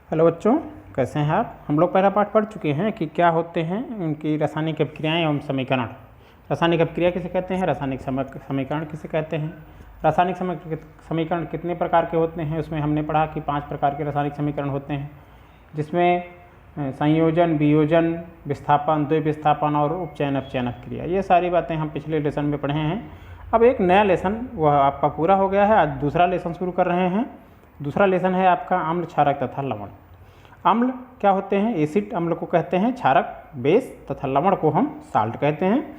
Hello बच्चों, कैसे हैं आप। हम लोग पहला पाठ पढ़ चुके हैं कि क्या होते हैं उनकी रासायनिक अभिक्रियाएं एवं समीकरण। रासायनिक अभिक्रिया किसे कहते हैं, रासायनिक समीकरण किसे कहते हैं। रासायनिक समीकरण कितने प्रकार के होते हैं, उसमें हमने पढ़ा कि 5 प्रकार के रासायनिक समीकरण होते हैं, जिसमें संयोजन, वियोजन, विस्थापन, द्विविस्थापन और उपचयन अपचयन अभिक्रिया, ये सारी बातें हम पिछले लेसन में पढ़े हैं। अब एक नया लेसन वह आपका पूरा हो गया है, आज दूसरा लेसन शुरू कर रहे हैं। दूसरा लेसन है आपका अम्ल, क्षारक तथा लवण। अम्ल क्या होते हैं, एसिड अम्ल को कहते हैं, क्षारक बेस तथा लवण को हम साल्ट कहते हैं।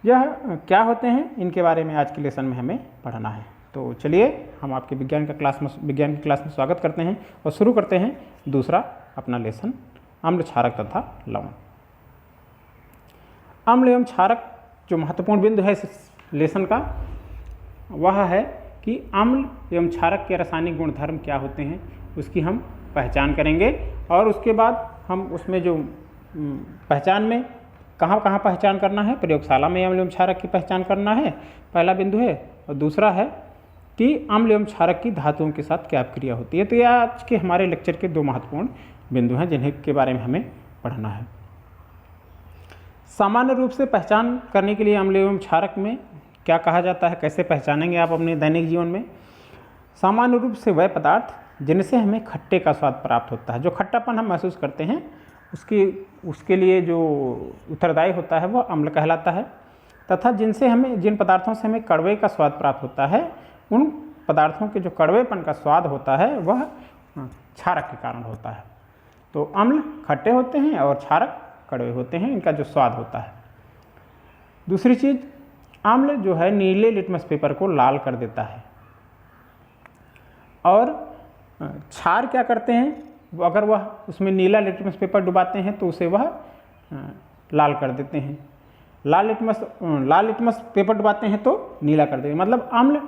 यह क्या होते हैं, इनके बारे में आज के लेसन में हमें पढ़ना है। तो चलिए हम आपके विज्ञान की क्लास में स्वागत करते हैं और शुरू करते हैं दूसरा अपना लेसन, अम्ल, क्षारक तथा लवण। अम्ल एवं क्षारक जो महत्वपूर्ण बिंदु है इस लेसन का वह है कि अम्ल एवं क्षारक के रासायनिक गुणधर्म क्या होते हैं उसकी हम पहचान करेंगे, और उसके बाद हम उसमें जो पहचान में कहाँ कहाँ पहचान करना है, प्रयोगशाला में अम्ल एवं क्षारक की पहचान करना है, पहला बिंदु है। और दूसरा है कि अम्ल एवं क्षारक की धातुओं के साथ क्या अभिक्रिया होती है। तो ये आज के हमारे लेक्चर के 2 महत्वपूर्ण बिंदु हैं जिन्हें के बारे में हमें पढ़ना है। सामान्य रूप से पहचान करने के लिए अम्ल एवं क्षारक में क्या कहा जाता है, कैसे पहचानेंगे आप अपने दैनिक जीवन में। सामान्य रूप से वह पदार्थ जिनसे हमें खट्टे का स्वाद प्राप्त होता है, जो खट्टापन हम महसूस करते हैं उसके लिए जो उत्तरदायी होता है वह अम्ल कहलाता है, तथा जिन पदार्थों से हमें कड़वे का स्वाद प्राप्त होता है उन पदार्थों के जो कड़वेपन का स्वाद होता है वह क्षारक के कारण होता है। तो अम्ल खट्टे होते हैं और क्षारक कड़वे होते हैं, इनका जो स्वाद होता है। दूसरी चीज़, अम्ल जो है नीले लिटमस पेपर को लाल कर देता है, और क्षार क्या करते हैं, अगर वह उसमें नीला लिटमस पेपर डुबाते हैं तो उसे वह लाल कर देते हैं। लाल लिटमस पेपर डुबाते हैं तो नीला कर देते हैं। मतलब अम्ल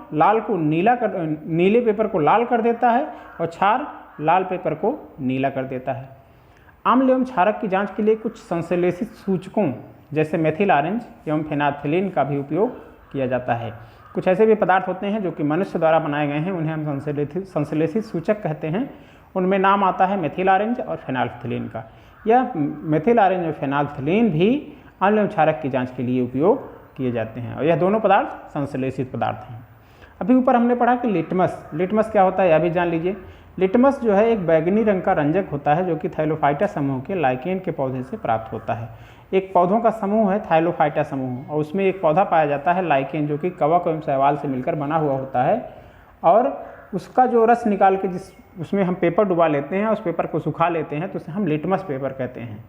नीले पेपर को लाल कर देता है और क्षार लाल पेपर को नीला कर देता है। अम्ल एवं क्षारक की जांच के लिए कुछ संश्लेषित सूचकों जैसे मेथिल ऑरेंज एवं फेनाल्फथलीन का भी उपयोग किया जाता है। कुछ ऐसे भी पदार्थ होते हैं जो कि मनुष्य द्वारा बनाए गए हैं, उन्हें हम संश्लेषित सूचक कहते हैं। उनमें नाम आता है मेथिल ऑरेंज और फेनाल्फथलीन का। यह मेथिल ऑरेंज और फेनाल्फथलीन भी अम्ल एवं क्षारक की जांच के लिए उपयोग किए जाते हैं, और यह दोनों पदार्थ संश्लेषित पदार्थ हैं। अभी ऊपर हमने पढ़ा कि लिटमस क्या होता है, यह भी जान लीजिए। लिटमस जो है एक बैगनी रंग का रंजक होता है जो कि थाइलोफाइटा समूह के लाइकेन के पौधे से प्राप्त होता है। एक पौधों का समूह है थाइलोफाइटा समूह, और उसमें एक पौधा पाया जाता है लाइकेन, जो कि कवक एवं शैवाल से मिलकर बना हुआ होता है। और उसका जो रस निकाल के उसमें हम पेपर डुबा लेते हैं, उस पेपर को सुखा लेते हैं, तो उसे हम लिटमस पेपर कहते हैं।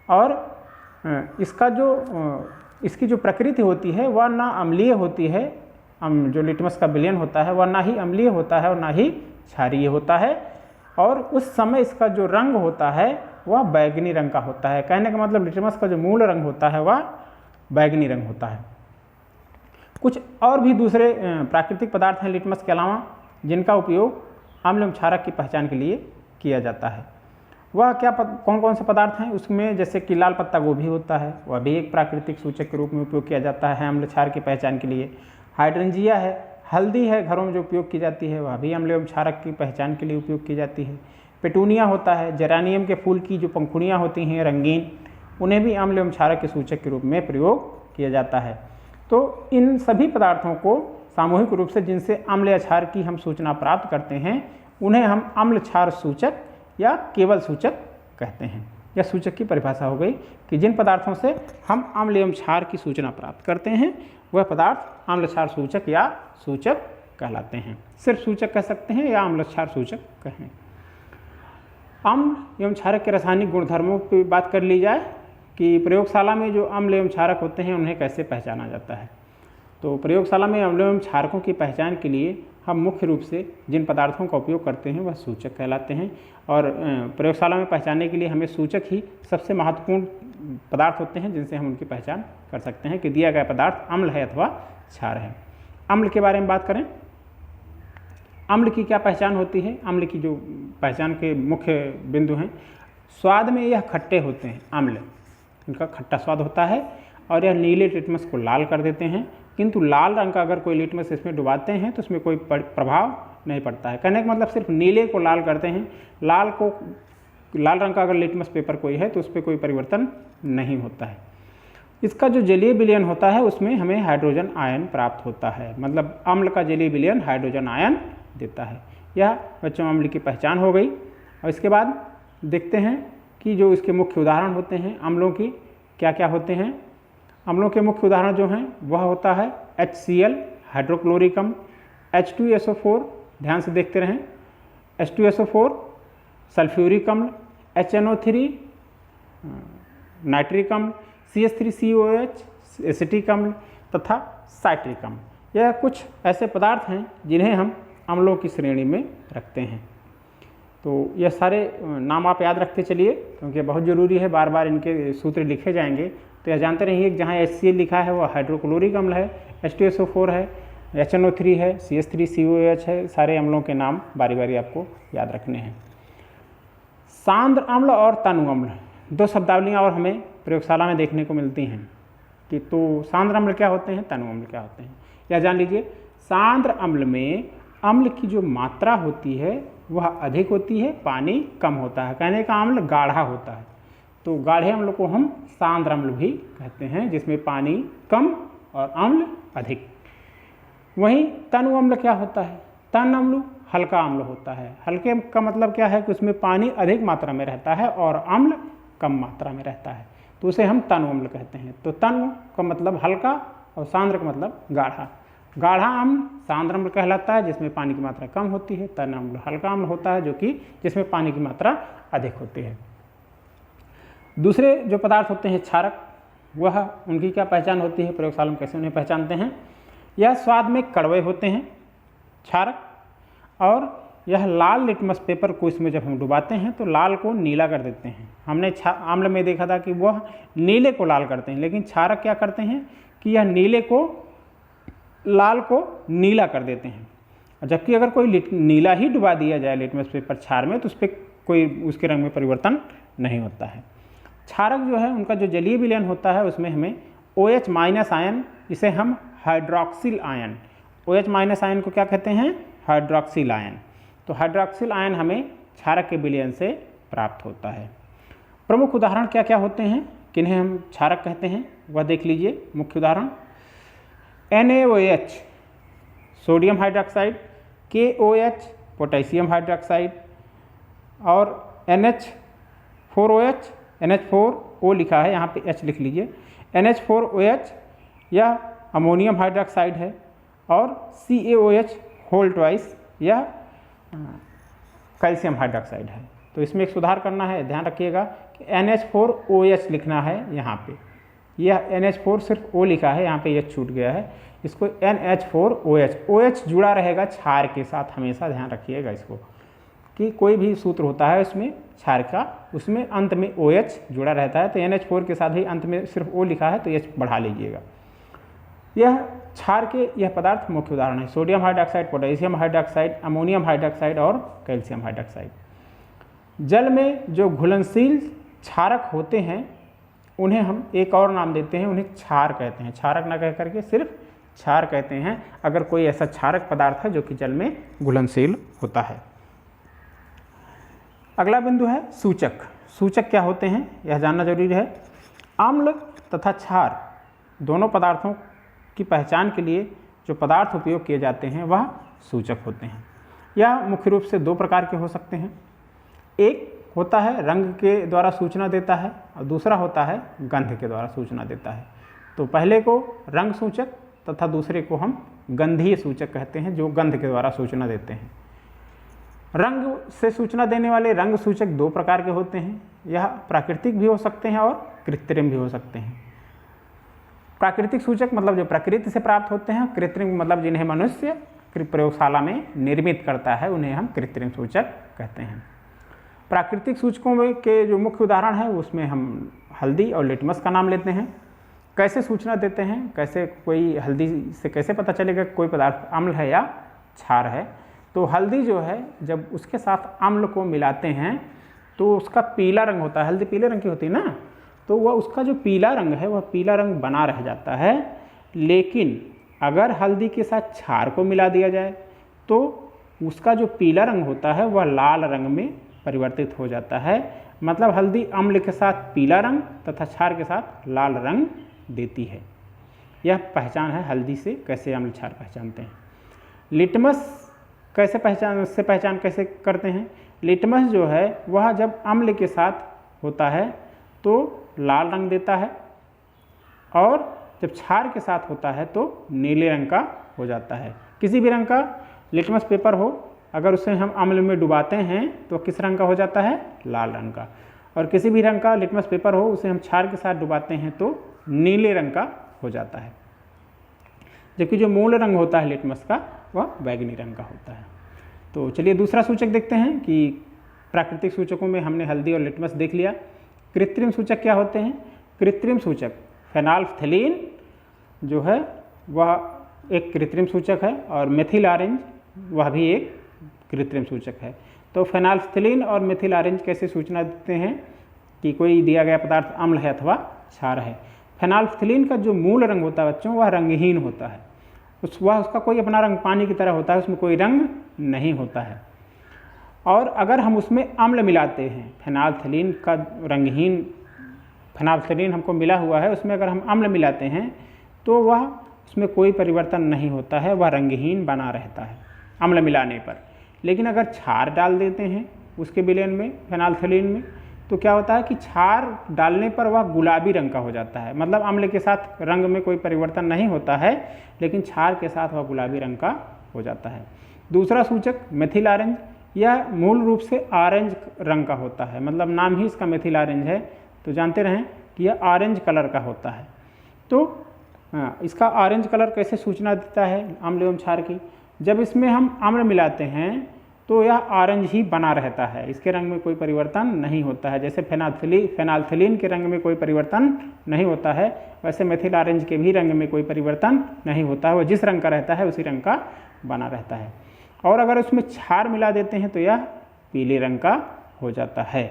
और इसकी जो प्रकृति होती है वह ना अम्लीय होती है, जो लिटमस का विलयन होता है वह ना ही अम्लीय होता है और ना ही क्षारीय होता है, और उस समय इसका जो रंग होता है वह बैगनी रंग का होता है। कहने का मतलब लिटमस का जो मूल रंग होता है वह बैगनी रंग होता है। कुछ और भी दूसरे प्राकृतिक पदार्थ हैं लिटमस के अलावा जिनका उपयोग अम्ल एवं क्षारक की पहचान के लिए किया जाता है। वह कौन कौन से पदार्थ हैं, उसमें जैसे कि लाल पत्ता गोभी होता है, वह भी एक प्राकृतिक सूचक के रूप में उपयोग किया जाता है अम्ल क्षार की पहचान के लिए। हाइड्रेंजिया है, हल्दी है, घरों में जो उपयोग की जाती है, वह भी अम्ल एवं क्षारक की पहचान के लिए उपयोग की जाती है। पेटूनिया होता है, जेरानियम के फूल की जो पंखुड़ियाँ होती हैं रंगीन, उन्हें भी अम्ल एवं क्षारक के सूचक के रूप में प्रयोग किया जाता है। तो इन सभी पदार्थों को सामूहिक रूप से जिनसे अम्ल या क्षार की हम सूचना प्राप्त करते हैं उन्हें हम अम्ल क्षार सूचक या केवल सूचक कहते हैं। यह सूचक की परिभाषा हो गई कि जिन पदार्थों से हम अम्ल एवं क्षार की सूचना प्राप्त करते हैं वह पदार्थ अम्ल क्षार सूचक या सूचक कहलाते हैं। सिर्फ सूचक कह सकते हैं या अम्ल क्षार सूचक कहें। अम्ल एवं क्षारक के रासायनिक गुणधर्मों की बात कर ली जाए कि प्रयोगशाला में जो अम्ल एवं क्षारक होते हैं उन्हें कैसे पहचाना जाता है। तो प्रयोगशाला में अम्ल एवं क्षारकों की पहचान के लिए हम मुख्य रूप से जिन पदार्थों का उपयोग करते हैं वह सूचक कहलाते हैं, और प्रयोगशाला में पहचानने के लिए हमें सूचक ही सबसे महत्वपूर्ण पदार्थ होते हैं जिनसे हम उनकी पहचान कर सकते हैं कि दिया गया पदार्थ अम्ल है अथवा क्षार है। अम्ल के बारे में बात करें, अम्ल की क्या पहचान होती है। अम्ल की जो पहचान के मुख्य बिंदु हैं, स्वाद में यह खट्टे होते हैं, अम्ल इनका खट्टा स्वाद होता है, और यह नीले लिटमस को लाल कर देते हैं। किंतु लाल रंग का अगर कोई लिटमस इसमें डुबाते हैं तो उसमें कोई प्रभाव नहीं पड़ता है। कहने का मतलब सिर्फ नीले को लाल करते हैं, लाल रंग का अगर लिटमस पेपर कोई है तो उस पर कोई परिवर्तन नहीं होता है। इसका जो जलीय विलयन होता है उसमें हमें हाइड्रोजन आयन प्राप्त होता है, मतलब अम्ल का जलीय विलयन हाइड्रोजन आयन देता है। यह बच्चों अम्ल की पहचान हो गई। और इसके बाद देखते हैं कि जो इसके मुख्य उदाहरण होते हैं अम्लों की क्या क्या होते हैं। अम्लों के मुख्य उदाहरण जो हैं वह होता है HCl हाइड्रोक्लोरिक अम्ल, H2SO4 ध्यान से देखते रहें, H2SO4 सल्फ्यूरिक अम्ल, HNO3 नाइट्रिक अम्ल, CH3COH एसिटिक अम्ल तथा साइट्रिक अम्ल। यह कुछ ऐसे पदार्थ हैं जिन्हें हम अम्लों की श्रेणी में रखते हैं। तो यह सारे नाम आप याद रखते चलिए क्योंकि बहुत ज़रूरी है, बार बार इनके सूत्र लिखे जाएंगे। तो यह जानते रहिए कि जहाँ HCl लिखा है वह हाइड्रोक्लोरिक अम्ल है, H2SO4 है, HNO3 है, CH3COH है। सारे अम्लों के नाम बारी बारी आपको याद रखने हैं। सांद्र अम्ल और तनु अम्ल, दो शब्दावलियाँ और हमें प्रयोगशाला में देखने को मिलती हैं कि तो सांद्र अम्ल क्या होते हैं, तनु अम्ल क्या होते हैं, यह जान लीजिए। सांद्र अम्ल में अम्ल की जो मात्रा होती है वह अधिक होती है, पानी कम होता है। कहने का अम्ल गाढ़ा होता है, तो गाढ़े अम्ल को हम सांद्र अम्ल भी कहते हैं, जिसमें पानी कम और अम्ल अधिक। वहीं तनु अम्ल क्या होता है, तन अम्ल हल्का अम्ल होता है। हल्के का मतलब क्या है कि उसमें पानी अधिक मात्रा में रहता है और अम्ल कम मात्रा में रहता है, तो उसे हम तनु अम्ल कहते हैं। तो तनु का मतलब हल्का और सांद्र का मतलब गाढ़ा। गाढ़ा अम्ल सांद्र अम्ल कहलाता है जिसमें पानी की मात्रा कम होती है। तन अम्ल हल्का अम्ल होता है जो कि जिसमें पानी की मात्रा अधिक होती है। दूसरे जो पदार्थ होते हैं क्षारक, वह उनकी क्या पहचान होती है, प्रयोगशाला में कैसे उन्हें पहचानते हैं। यह स्वाद में कड़वे होते हैं क्षारक, और यह लाल लिटमस पेपर को इसमें जब हम डुबाते हैं तो लाल को नीला कर देते हैं। हमने अम्ल में देखा था कि वह नीले को लाल करते हैं, लेकिन क्षारक क्या करते हैं कि यह नीले को लाल को नीला कर देते हैं। जबकि अगर कोई नीला ही डुबा दिया जाए लिटमस पेपर क्षार में तो उस पर कोई उसके रंग में परिवर्तन नहीं होता है। क्षारक जो है उनका जो जलीय विलयन होता है उसमें हमें OH- आयन, इसे हम हाइड्रोक्सिल आयन, OH- आयन को क्या कहते हैं, हाइड्रोक्सिल आयन। तो हाइड्रोक्सिल आयन हमें क्षारक के विलयन से प्राप्त होता है। प्रमुख उदाहरण क्या क्या होते हैं, किन्हें हम क्षारक कहते हैं, वह देख लीजिए। मुख्य उदाहरण NaOH sodium hydroxide, KOH potassium hydroxide, और NH4OH, NH4O लिखा है यहाँ पे H लिख लीजिए, NH4OH यह अमोनियम हाइड्रोक्साइड है, और CaOH होल ट्वाइस यह कैल्शियम हाइड्रोक्साइड है। तो इसमें एक सुधार करना है, ध्यान रखिएगा कि NH4OH लिखना है यहाँ पे, यह NH4 सिर्फ O लिखा है, यहाँ पे H छूट गया है, इसको NH4OH, OH जुड़ा रहेगा क्षार के साथ, हमेशा ध्यान रखिएगा इसको कि कोई भी सूत्र होता है उसमें क्षार का, उसमें अंत में OH जुड़ा रहता है। तो NH4 के साथ ही अंत में सिर्फ O लिखा है तो H बढ़ा लीजिएगा। यह क्षार के यह पदार्थ मुख्य उदाहरण है, sodium hydroxide, potassium hydroxide, ammonium hydroxide और कैल्शियम हाइड्रोक्साइड। जल में जो घुलनशील क्षारक होते हैं उन्हें हम एक और नाम देते हैं, उन्हें क्षार कहते हैं। क्षारक ना कह करके सिर्फ क्षार कहते हैं अगर कोई ऐसा क्षारक पदार्थ है जो कि जल में घुलनशील होता है। अगला बिंदु है सूचक। सूचक क्या होते हैं यह जानना जरूरी है। अम्ल तथा क्षार दोनों पदार्थों की पहचान के लिए जो पदार्थ उपयोग किए जाते हैं वह सूचक होते हैं। यह मुख्य रूप से दो प्रकार के हो सकते हैं, एक होता है रंग के द्वारा सूचना देता है और दूसरा होता है गंध के द्वारा सूचना देता है। तो पहले को रंग सूचक तथा दूसरे को हम गंधीय सूचक कहते हैं, जो गंध के द्वारा सूचना देते हैं। रंग से सूचना देने वाले रंग सूचक दो प्रकार के होते हैं, यह प्राकृतिक भी हो सकते हैं और कृत्रिम भी हो सकते हैं। प्राकृतिक सूचक मतलब जो प्रकृति से प्राप्त होते हैं, कृत्रिम मतलब जिन्हें मनुष्य प्रयोगशाला में निर्मित करता है, उन्हें हम कृत्रिम सूचक कहते हैं। प्राकृतिक सूचकों में के जो मुख्य उदाहरण है उसमें हम हल्दी और लिटमस का नाम लेते हैं। कैसे सूचना देते हैं, कैसे कोई हल्दी से कैसे पता चलेगा कोई पदार्थ अम्ल है या क्षार है। तो हल्दी जो है जब उसके साथ अम्ल को मिलाते हैं तो उसका पीला रंग होता है, हल्दी पीले रंग की होती है ना, तो वह उसका जो पीला रंग है वह पीला रंग बना रह जाता है। लेकिन अगर हल्दी के साथ क्षार को मिला दिया जाए तो उसका जो पीला रंग होता है वह लाल रंग में परिवर्तित हो जाता है। मतलब हल्दी अम्ल के साथ पीला रंग तथा क्षार के साथ लाल रंग देती है। यह पहचान है हल्दी से कैसे अम्ल क्षार पहचानते हैं। लिटमस पहचान कैसे करते हैं। लिटमस जो है वह जब अम्ल के साथ होता है तो लाल रंग देता है और जब क्षार के साथ होता है तो नीले रंग का हो जाता है। किसी भी रंग का लिटमस पेपर हो, अगर उसे हम अम्ल में डुबाते हैं तो किस रंग का हो जाता है, लाल रंग का। और किसी भी रंग का लिटमस पेपर हो, उसे हम क्षार के साथ डुबाते हैं तो नीले रंग का हो जाता है। जबकि जो मूल रंग होता है लिटमस का वह बैगनी रंग का होता है। तो चलिए दूसरा सूचक देखते हैं कि प्राकृतिक सूचकों में हमने हल्दी और लिटमस देख लिया। कृत्रिम सूचक क्या होते हैं। कृत्रिम सूचक फेनोल्फ्थेलीन जो है वह एक कृत्रिम सूचक है और मेथिल ऑरेंज वह भी एक कृत्रिम सूचक है। तो फेनोल्फ्थेलीन और मेथिल ऑरेंज कैसे सूचना देते हैं कि कोई दिया गया पदार्थ अम्ल है अथवा क्षार है। फेनोल्फ्थेलीन का जो मूल रंग होता है बच्चों वह रंगहीन होता है। उसका कोई अपना रंग पानी की तरह होता है, उसमें कोई रंग नहीं होता है। और अगर हम उसमें अम्ल मिलाते हैं, फेनोल्फ्थेलीन का रंगहीन फेनोल्फ्थेलीन हमको मिला हुआ है, उसमें अगर हम अम्ल मिलाते हैं तो वह उसमें कोई परिवर्तन नहीं होता है, वह रंगहीन बना रहता है अम्ल मिलाने पर। लेकिन अगर क्षार डाल देते हैं उसके विलयन में फेनोल्फ्थेलीन में तो क्या होता है कि क्षार डालने पर वह गुलाबी रंग का हो जाता है। मतलब अम्ल के साथ रंग में कोई परिवर्तन नहीं होता है, लेकिन क्षार के साथ वह गुलाबी रंग का हो जाता है। दूसरा सूचक मेथिल ऑरेंज, यह मूल रूप से ऑरेंज रंग का होता है। मतलब नाम ही इसका मेथिल ऑरेंज है, तो जानते रहें कि यह ऑरेंज कलर का होता है। तो इसका ऑरेंज कलर कैसे सूचना देता है अम्ल एवं क्षार की। जब इसमें हम अम्ल मिलाते हैं तो यह ऑरेंज ही बना रहता है, इसके रंग में कोई परिवर्तन नहीं होता है। जैसे फेनोल्फ्थेलीन के रंग में कोई परिवर्तन नहीं होता है, वैसे मेथिल ऑरेंज के भी रंग में कोई परिवर्तन नहीं होता है। वह जिस रंग का रहता है उसी रंग का बना रहता है। और अगर उसमें क्षार मिला देते हैं तो यह पीले रंग का हो जाता है।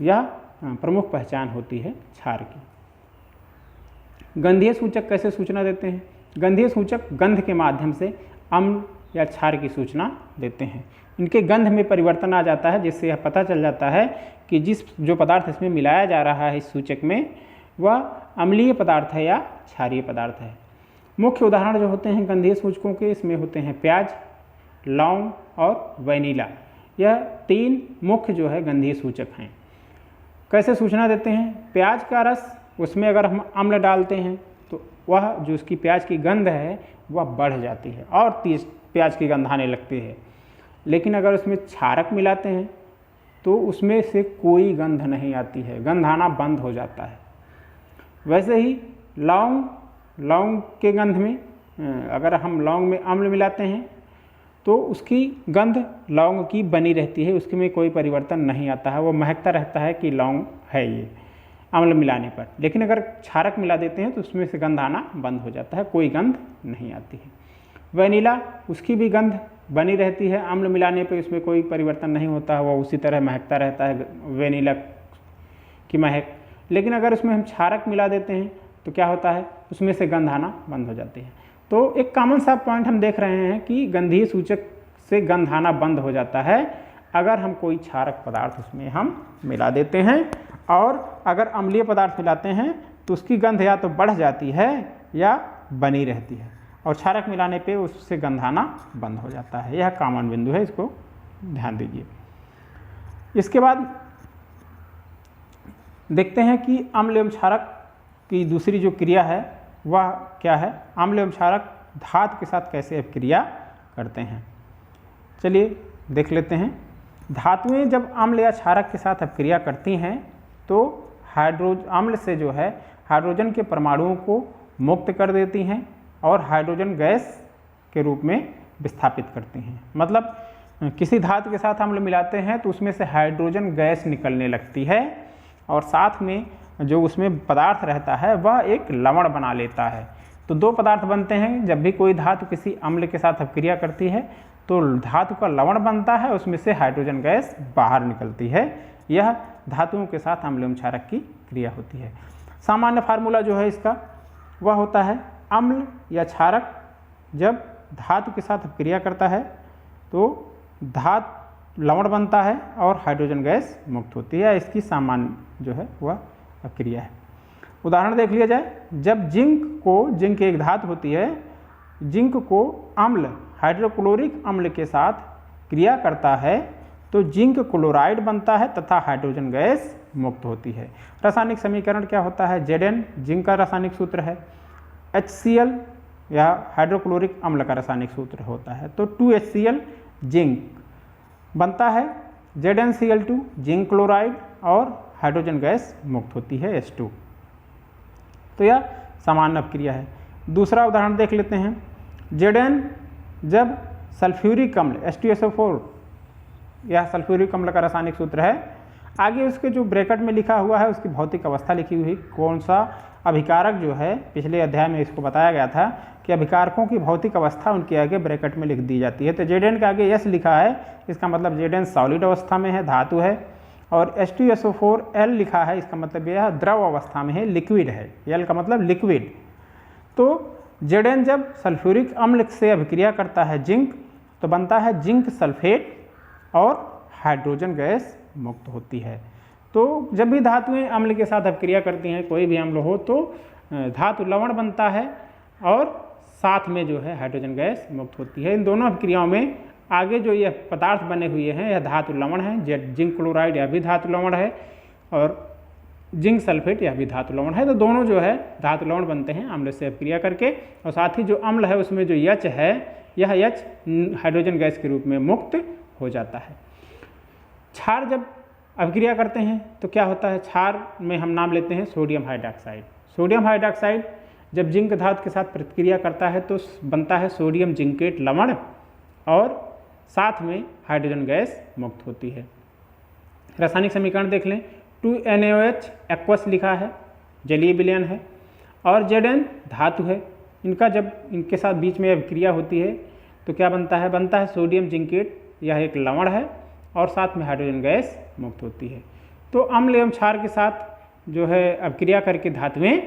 यह प्रमुख पहचान होती है क्षार की। गंधीय सूचक कैसे सूचना देते हैं। गंधीय सूचक गंध के माध्यम से अम्ल या क्षार की सूचना देते हैं। इनके गंध में परिवर्तन आ जाता है, जिससे यह पता चल जाता है कि जो पदार्थ इसमें मिलाया जा रहा है इस सूचक में वह अम्लीय पदार्थ है या क्षारीय पदार्थ है। मुख्य उदाहरण जो होते हैं गंधीय सूचकों के, इसमें होते हैं प्याज, लौंग और वैनिला। यह तीन मुख्य जो है गंधीय सूचक हैं। कैसे सूचना देते हैं। प्याज का रस, उसमें अगर हम अम्ल डालते हैं तो वह जो उसकी प्याज की गंध है वह बढ़ जाती है और तेज प्याज की गंध आने लगती है। लेकिन अगर उसमें क्षारक मिलाते हैं तो उसमें से कोई गंध नहीं आती है, गंध आना बंद हो जाता है। वैसे ही लौंग के गंध में अगर हम लौंग में अम्ल मिलाते हैं तो उसकी गंध लौंग की बनी रहती है, उसके में कोई परिवर्तन नहीं आता है, वो महकता रहता है कि लौंग है ये अम्ल मिलाने पर। लेकिन अगर क्षारक मिला देते हैं तो उसमें से गंध आना बंद हो जाता है, कोई गंध नहीं आती है। वैनिला, उसकी भी गंध बनी रहती है, अम्ल मिलाने पर उसमें कोई परिवर्तन नहीं होता है, वह उसी तरह महकता रहता है वैनिला की महक। लेकिन अगर उसमें हम क्षारक मिला देते हैं तो क्या होता है, उसमें से गंध आना बंद हो जाती है। तो एक कॉमन सा पॉइंट हम देख रहे हैं कि गंधीय सूचक से गंध आना बंद हो जाता है अगर हम कोई क्षारक पदार्थ उसमें हम मिला देते हैं, और अगर अम्लीय पदार्थ मिलाते हैं तो उसकी गंध या तो बढ़ जाती है या बनी रहती है, और क्षारक मिलाने पे उससे गंध आना बंद हो जाता है। यह कॉमन बिंदु है, इसको ध्यान दीजिए। इसके बाद देखते हैं कि अम्ल एवं क्षारक की दूसरी जो क्रिया है वह क्या है। अम्ल एवं क्षारक धातु के साथ कैसे अभिक्रिया करते हैं, चलिए देख लेते हैं। धातुएं जब अम्ल या क्षारक के साथ अभिक्रिया करती हैं तो अम्ल से जो है हाइड्रोजन के परमाणुओं को मुक्त कर देती हैं और हाइड्रोजन गैस के रूप में विस्थापित करती हैं। मतलब किसी धातु के साथ अम्ल मिलाते हैं तो उसमें से हाइड्रोजन गैस निकलने लगती है, और साथ में जो उसमें पदार्थ रहता है वह एक लवण बना लेता है। तो दो पदार्थ बनते हैं, जब भी कोई धातु किसी अम्ल के साथ अभिक्रिया करती है तो धातु का लवण बनता है, उसमें से हाइड्रोजन गैस बाहर निकलती है। यह धातुओं के साथ अम्ल एवं क्षारक की क्रिया होती है। सामान्य फार्मूला जो है इसका वह होता है, अम्ल या क्षारक जब धातु के साथ अभिक्रिया करता है तो धातु लवण बनता है और हाइड्रोजन गैस मुक्त होती है। इसकी सामान्य जो है वह अभिक्रिया है। उदाहरण देख लिया जाए, जब जिंक एक धातु होती है, जिंक को अम्ल हाइड्रोक्लोरिक अम्ल के साथ क्रिया करता है तो जिंक क्लोराइड बनता है तथा हाइड्रोजन गैस मुक्त होती है। रासायनिक समीकरण क्या होता है? Zn जिंक का रासायनिक सूत्र है, HCl या हाइड्रोक्लोरिक अम्ल का रासायनिक सूत्र होता है, तो 2HCl जिंक बनता है, ZnCl2 जिंक क्लोराइड और हाइड्रोजन गैस मुक्त होती है H2। तो यह सामान्य अपक्रिया है। दूसरा उदाहरण देख लेते हैं, Zn जब सल्फ्यूरिक अम्ल H2SO4 यह सल्फ्यूरिक अम्ल का रासायनिक सूत्र है, आगे उसके जो ब्रैकेट में लिखा हुआ है उसकी भौतिक अवस्था लिखी हुई, कौन सा अभिकारक जो है, पिछले अध्याय में इसको बताया गया था कि अभिकारकों की भौतिक अवस्था उनके आगे ब्रैकेट में लिख दी जाती है। तो Zn के आगे यस लिखा है, इसका मतलब Zn सॉलिड अवस्था में है, धातु है, और H2SO4 L लिखा है, इसका मतलब यह द्रव अवस्था में है, लिक्विड है, L का मतलब लिक्विड। तो Zn जब सल्फ्यूरिक अम्ल से अभिक्रिया करता है जिंक, तो बनता है जिंक सल्फेट और हाइड्रोजन गैस मुक्त होती है। तो जब भी धातुएं अम्ल के साथ अभिक्रिया करती हैं, कोई भी अम्ल हो, तो धातु लवण बनता है और साथ में जो है हाइड्रोजन गैस मुक्त होती है। इन दोनों अभिक्रियाओं में आगे जो यह पदार्थ बने हुए हैं यह धातु लवण है, जिंक क्लोराइड यह भी धातु लवण है और जिंक सल्फेट यह भी धातु लवण है। तो दोनों जो है धातु लवण बनते हैं अम्ल से अभिक्रिया करके, और साथ ही जो अम्ल है उसमें जो H है यह H हाइड्रोजन गैस के रूप में मुक्त हो जाता है। क्षार जब अभिक्रिया करते हैं तो क्या होता है? क्षार में हम नाम लेते हैं सोडियम हाइड्रॉक्साइड। सोडियम हाइड्रॉक्साइड जब जिंक धातु के साथ प्रतिक्रिया करता है तो बनता है सोडियम जिंकेट लवण और साथ में हाइड्रोजन गैस मुक्त होती है। रासायनिक समीकरण देख लें, 2NaOH एक्वस लिखा है, जलीय विलयन है, और Zn धातु है। इनका जब इनके साथ बीच में अभिक्रिया होती है तो क्या बनता है? बनता है सोडियम जिंकेट, यह एक लवण है और साथ में हाइड्रोजन गैस मुक्त होती है। तो अम्ल एवं क्षार के साथ जो है अभिक्रिया करके धातुएं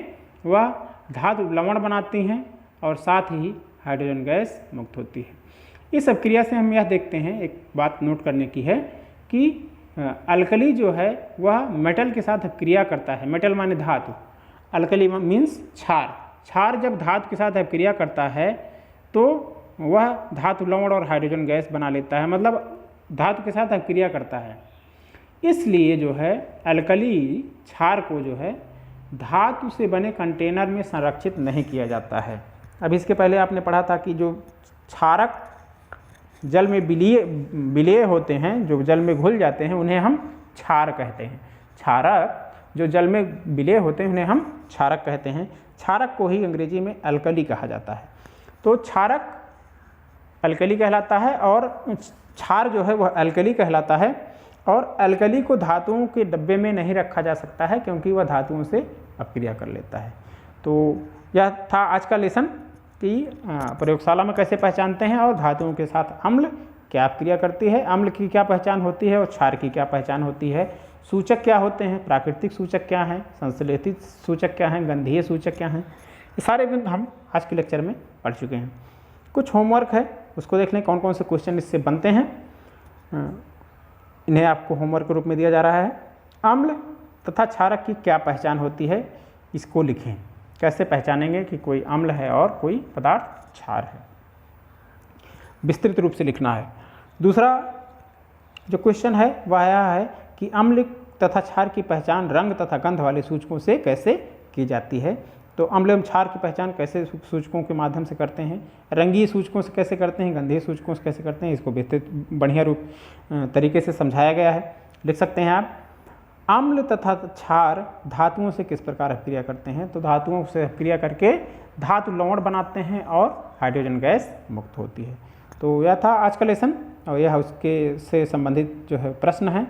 वह धातु लवण बनाती हैं और साथ ही हाइड्रोजन गैस मुक्त होती है। इस अभिक्रिया से हम यह देखते हैं, एक बात नोट करने की है कि अल्कली जो है वह मेटल के साथ अभिक्रिया करता है। मेटल माने धातु, अल्कली मीन्स क्षार। क्षार जब धातु के साथ अभिक्रिया करता है तो वह धातु लवण और हाइड्रोजन गैस बना लेता है, मतलब धातु के साथ अभिक्रिया करता है। इसलिए जो है अल्कली क्षार को जो है धातु से बने कंटेनर में संरक्षित नहीं किया जाता है। अब इसके पहले आपने पढ़ा था कि जो क्षारक जल में विलेय होते हैं, जो जल में घुल जाते हैं, उन्हें हम क्षार कहते हैं। क्षारक जो जल में विलेय होते हैं उन्हें हम क्षारक कहते हैं। क्षारक को ही अंग्रेजी में अल्कली कहा जाता है। तो क्षारक अल्कली कहलाता है और क्षार जो है वह अल्कली कहलाता है, और अल्कली को धातुओं के डब्बे में नहीं रखा जा सकता है क्योंकि वह धातुओं से अपक्रिया कर लेता है। तो यह था आज का लेसन कि प्रयोगशाला में कैसे पहचानते हैं और धातुओं के साथ अम्ल क्या अपक्रिया करती है, अम्ल की क्या पहचान होती है और क्षार की क्या पहचान होती है, सूचक क्या होते हैं, प्राकृतिक सूचक क्या हैं, संश्लेषित सूचक क्या हैं, गंधीय सूचक क्या हैं, ये सारे बिंदु हम आज के लेक्चर में पढ़ चुके हैं। कुछ होमवर्क है, उसको देख लें कौन कौन से क्वेश्चन इससे बनते हैं। इन्हें आपको होमवर्क के रूप में दिया जा रहा है। अम्ल तथा क्षारक की क्या पहचान होती है, इसको लिखें। कैसे पहचानेंगे कि कोई अम्ल है और कोई पदार्थ क्षार है, विस्तृत रूप से लिखना है। दूसरा जो क्वेश्चन है वह यह है कि अम्ल तथा क्षार की पहचान रंग तथा गंध वाले सूचकों से कैसे की जाती है। तो अम्ल एवं क्षार की पहचान कैसे सूचकों के माध्यम से करते हैं, रंगीय सूचकों से कैसे करते हैं, गंधीय सूचकों से कैसे करते हैं, इसको विस्तृत बढ़िया रूप तरीके से समझाया गया है। लिख सकते हैं आप, अम्ल तथा क्षार धातुओं से किस प्रकार अभिक्रिया करते हैं। तो धातुओं से अभिक्रिया करके धातु लवण बनाते हैं और हाइड्रोजन गैस मुक्त होती है। तो यह था आज का लेसन और यह उसके से संबंधित जो है प्रश्न हैं,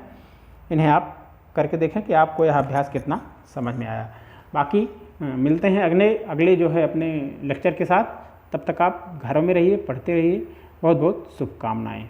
इन्हें आप करके देखें कि आपको यह अभ्यास कितना समझ में आया। बाकी मिलते हैं अगले जो है अपने लेक्चर के साथ। तब तक आप घरों में रहिए, पढ़ते रहिए। बहुत बहुत शुभकामनाएं।